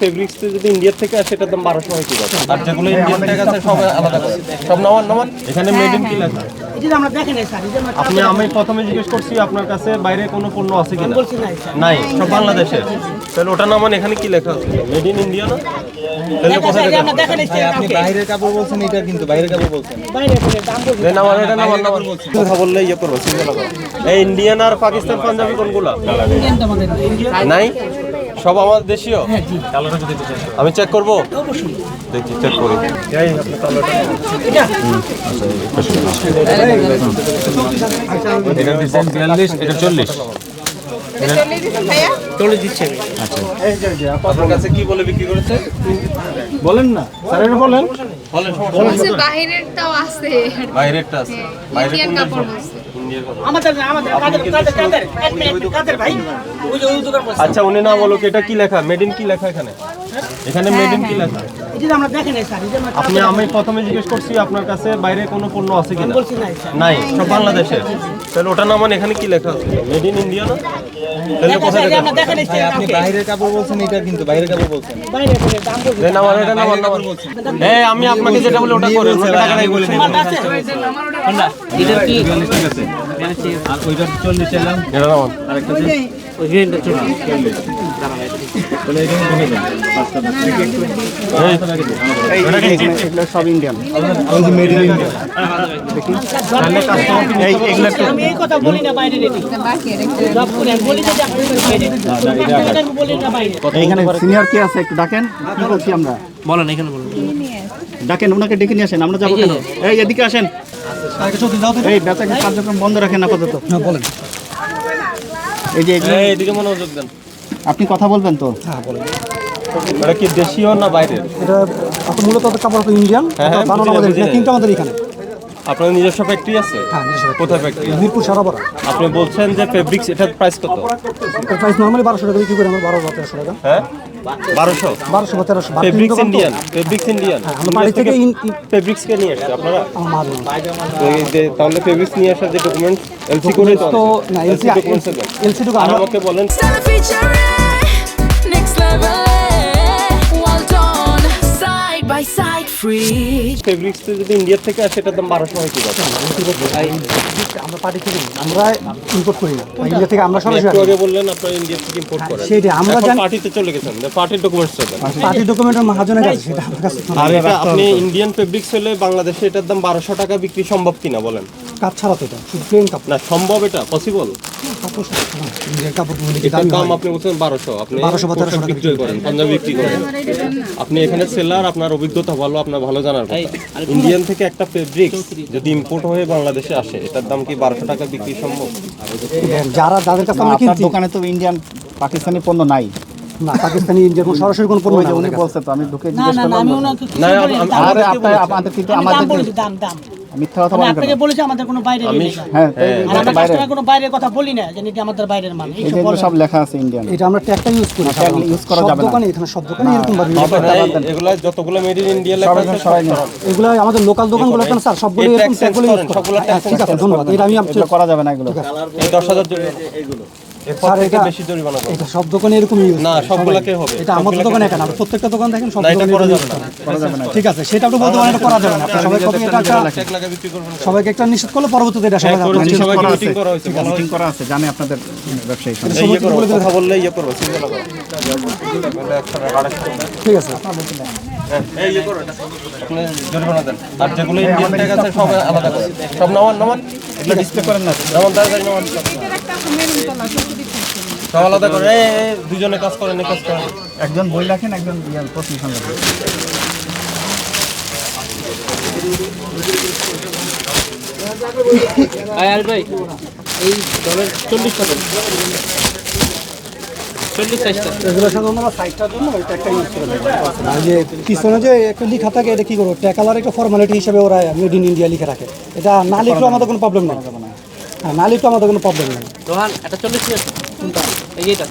Fabrics যদি India থেকে আসে এটার দাম 1200 হয় কি কথা, আর যেগুলো ইন্ডিয়ান থেকে আছে সব আলাদা করে সব নামান এখানে মেড ইন কি লেখা আপনি আমি প্রথমে জিজ্ঞেস করছি আপনার কাছে বাইরে কোনো পণ্য আছে কিনা, নাই সব বাংলাদেশের, তাহলে ওটা নামান এখানে কি লেখা আছে মেড ইন ইন্ডিয়া না, তাহলে কোথায় আপনি বাইরের কাপড় বলছেন, এটা কিন্তু বাইরের কাপড় বলছেন, নামান এটা নামান কথা বললে ইয়ে করবো চিন্তা করো। এই ইন্ডিয়ান আর পাকিস্তান পাঞ্জাবি কোনগুলা নাই, সব আমাদের দেশীয়। আমি চেক করব, দেখি চেক করি। এটা 40 দিচ্ছে। আপনার কাছে কি বলে বিক্রি করেছে বলেন না স্যার, এটা বলেন বাইরেরটাও আছে, বাইরেরটা আছে, বাইরে কোন কাপড় আছে আচ্ছা উনি না বলো এটা কি লেখা মেড ইন কি লেখা এখানে, এখানে মেড ইন কি লেখা আপনি আমি প্রথমে জিজ্ঞেস করছি আপনার কাছে বাইরে কোনো পণ্য আছে কিনা, নাই সব বাংলাদেশের, তাহলে ওটা নামান এখানে কি লেখা আছে মেড ইন ইন্ডিয়া না, তাহলে কোথায় আপনি বাইরের কাপড় বলছেন, এটা কিন্তু বাইরের কাপড় বলছেন, নামান এটা নামান এই আমি আপনাকে যেটা বলি ওটা করেন, টাকাটাই বলে দিন এটা কি আর ওইটা 40 চাইলাম, এটা নামান আরেকটা ওইটা 40 বলে এটা ঢুকে দেন এই সব ইন্ডিয়ান ওই যে মেড ইন ইন্ডিয়া দেখুন তাহলে কাস্টমার এই এগুলা আমি এই কথা বলি না বাইরে রেডি বাকি জব করে বলি যে আপনি বাইরে আমি বলি না বাইরে। এইখানে সিনিয়র কে আছে একটু ডাকেন, কি বলছি আমরা বলেন, এখানে বলেন, ডাকেন ওনাকে ডেকে নিয়ে আসেন, আমরা যাবো কেন, এই এদিকে আসেন, এই বেচা কার্যক্রম বন্ধ রাখেন আপাতত। বলেন এই যে এদিকে মনোযোগ দেন, আপনি কথা বলবেন তো, এটা কি দেশীয় না বাইরের, এটা মূলত কাপড় ইন্ডিয়ান, বানানো আমাদের কিন্তু আমাদের এখানে আপনার নিজস্ব ফ্যাক্টরি আছে, কোথায় ফ্যাক্টরি, মিরপুর সারাবরা। আপনি বলছেন যে ফেব্রিক্স এটার প্রাইস কত, এর প্রাইস নরমালি 1200 টাকা বিক্রি করি আমরা, 1200 টাকা, হ্যাঁ 1200 1200 বা 1300 ফেব্রিক্স ইন্ডিয়ান আমরা বাড়ি থেকে ফেব্রিক্স কে নিয়ে আসছে আপনারা, আমার তো এই যে তাহলে ফেব্রিক্স নিয়ে আসার যে ডকুমেন্টস এলসি করে তো না এলসি এলসি টুকু আমরা আমাকে বলেন Next level, well done, side by side, free. Fabrics যদি ইন্ডিয়া থেকে আসে এটার দাম 1200 হয় কি কথা, আমরা পার্টি থেকে আমরা ইম্পোর্ট করি না, ইন্ডিয়া থেকে আমরা একটু সরাসরি আগে বললেন আপনারা ইন্ডিয়া থেকে ইম্পোর্ট করেন, সেটা আমরা জানি, পার্টিতে চলে গেছেন পার্টির ডকুমেন্টস দেন, পার্টি ডকুমেন্ট মহাজনের কাছে, সেটা আমার কাছে আর এটা আপনি ইন্ডিয়ান ফেব্রিক্স হলে বাংলাদেশে এটার দাম 1200 টাকা বিক্রি সম্ভব কিনা বলেন, কাজ ছাড়া তো এটা শুধু প্লেন কাপড় না সম্ভব, এটা পসিবল, কাপড় নিজের কাপড় এটার দাম আপনি বলছেন 1200, আপনি 1200 বা 1300 টাকা বিক্রি করেন, পাঞ্জাবি বিক্রি করেন, আপনি এখানে সেলার, আপনার অভিজ্ঞতা ভালো, আপনার ভালো জানার কথা, ইন্ডিয়ান থেকে একটা ফেব্রিক্স যদি ইম্পোর্ট হয়ে বাংলাদেশে আসে এটার দাম কি 1200 টাকা বিক্রি সম্ভব, যারা যাদের কাছে আমরা আপনার কিনছি, দোকানে তো ইন্ডিয়ান পাকিস্তানি পণ্য নাই, না পাকিস্তানি ইন্ডিয়ার কোনো সরাসরি কোনো পণ্য ওই যে নাই উনি আমাদের কাছে। বলছে তো, আমি ঢুকে না জিজ্ঞেস না না করলাম, আমি ওনাকে না, আরে আপনাদের কিন্তু দাম আমাদের বলেছি, দাম মিথ্যা কথা আমি বলেন আপনাকে কেন? বলেছি আমাদের কোনো বাইরে নেই, হ্যাঁ তাই আর আমরা বাইরে কাস্টমার কোনো বাইরের কথা বলি না, যে এটা আমাদের বাইরের মাল, এই যেগুলো সব লেখা আছে ইন্ডিয়ান, এটা আমরা ট্যাগটা ইউজ করি, tag use করা সব যাবে না। দোকানে এখানে সব দোকানে এরকম ভাবে এগুলা যতগুলো মেড ইন ইন্ডিয়া লেখা আছে সবাই নেন। এগুলো আমাদের লোকাল দোকানগুলো এখানে স্যার সবগুলো এই এরকম tax ট্যাগগুলো ইউজ করেন, করেন, সবগুলো tax ঠিক আছে ধন্যবাদ, এটা আমি এগুলো করা যাবে না, এগুলো এই 10,000 জরিমানা এরপর স্যার থেকে এটা বেশি জরিমানা করবে। এটা সব দোকানে এরকম ইউজ না সবগুলাকে হবে, এটা আমাদের দোকানে কেন, আমরা প্রত্যেকটা দোকান দেখেন সব না এটা দোকানে করা এরকম যাবে use না, করা যাবে না। ঠিক আছে সেটা আপনি বলতে পারেন, এটা করা যাবে না, আপনি সবাই কপি এটা একটা 1 লাখ বিক্রি করবেন, সবাইকে একটা নিষেধ করলে পরবর্তীতে এটা সবাই করেছি, আপনার- সবাইকে করা মিটিং আছে, করা হয়েছে, বলা মিটিং করা আছে, জানে আপনাদের ব্যবসায়ী সঙ্গে। এই ইয়ে করবো, কথা বললে ইয়ে করবো চিন্তা করো, ঠিক আছে এই ইয়ে করো, আপনি জরিমানা দেন, আর যেগুলো ইন্ডিয়ান ট্যাগ আছে সব আলাদা করে সব নামান এগুলো ডিসপ্লে করেন না, যেমন তাড়াতাড়ি নামান সব আলাদা করে, এই দুজনে কাজ করেন, এই কাজ করেন, একজন বই রাখেন, একজন প্রতিষ্ঠান রাখেন। আয়ার ভাই এই ডলার 40 টাকা 40 সাইজটা এগুলো সাধারণত আমরা সাইজটার জন্য ওই ট্যাগটা ইউজ করে দেবো, আর যে পিছনে যে একটা লেখা থাকে এটা কি করবো, ট্যাকালার একটা ফর্মালিটি হিসেবে ওরা মেড ইন ইন্ডিয়া লিখে রাখে, এটা না লিখলেও আমাদের কোনো প্রবলেম নেই, হ্যাঁ না লিখলেও আমাদের কোনো প্রবলেম নেই। রোহান এটা 40 টাকা কোনটা, এই এটা